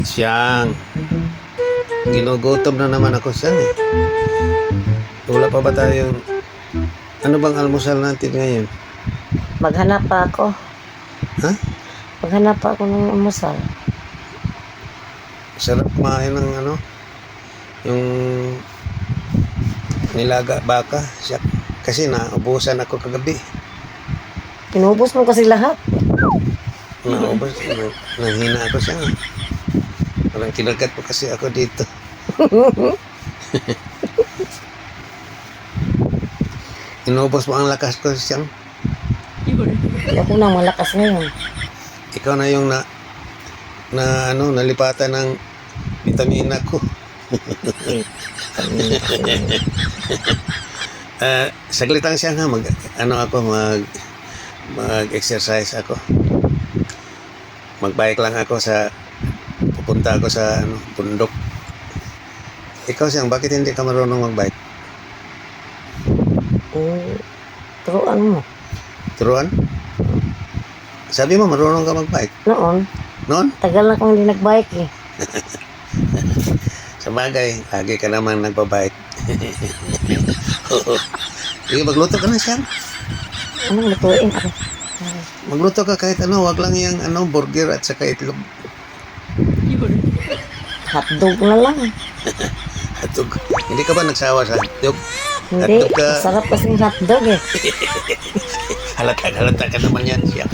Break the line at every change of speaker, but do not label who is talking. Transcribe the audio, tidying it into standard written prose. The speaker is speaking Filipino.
Siyang, ginugutom na naman ako siyang eh. Wala pa ba tayong, ano bang almusal natin ngayon?
Maghanap pa ako.
Ha?
Maghanap pa ako ng umusal.
Sarap kumain ng ano, yung nilaga baka. Siya, kasi naubusan ako kagabi.
Inubos mo kasi lahat.
Naubos, nanghina ako siya. Parang kinagat po kasi ako dito. Inubos mo ang lakas ko siyang.
Ako na malakas ngayon.
Ikaw na yung nalipatan ng vitamina ko. Saglit lang siya nga mag-exercise ako. Magbike lang ako pupunta ako sa bundok. Ikaw siyang, bakit hindi ka marunong magbike?
Turuan mo.
Turuan? Sabi mo marunong ka magbike.
Noon,
Noon?
tagal na akong hindi nagbike eh.
Sa bagay, lagi ka naman nagpabike. Sige, magluto ka na siyang.
Anong lutuin ako?
Magluto ka kahit wag lang yung burger at saka itlog.
Hotdog na lang.
Hotdog. Hindi ka ba nagsawa sa hotdog?
Hindi,
Hotdog ka.
masarap kasing hotdog eh.
Halata ka naman yan siya.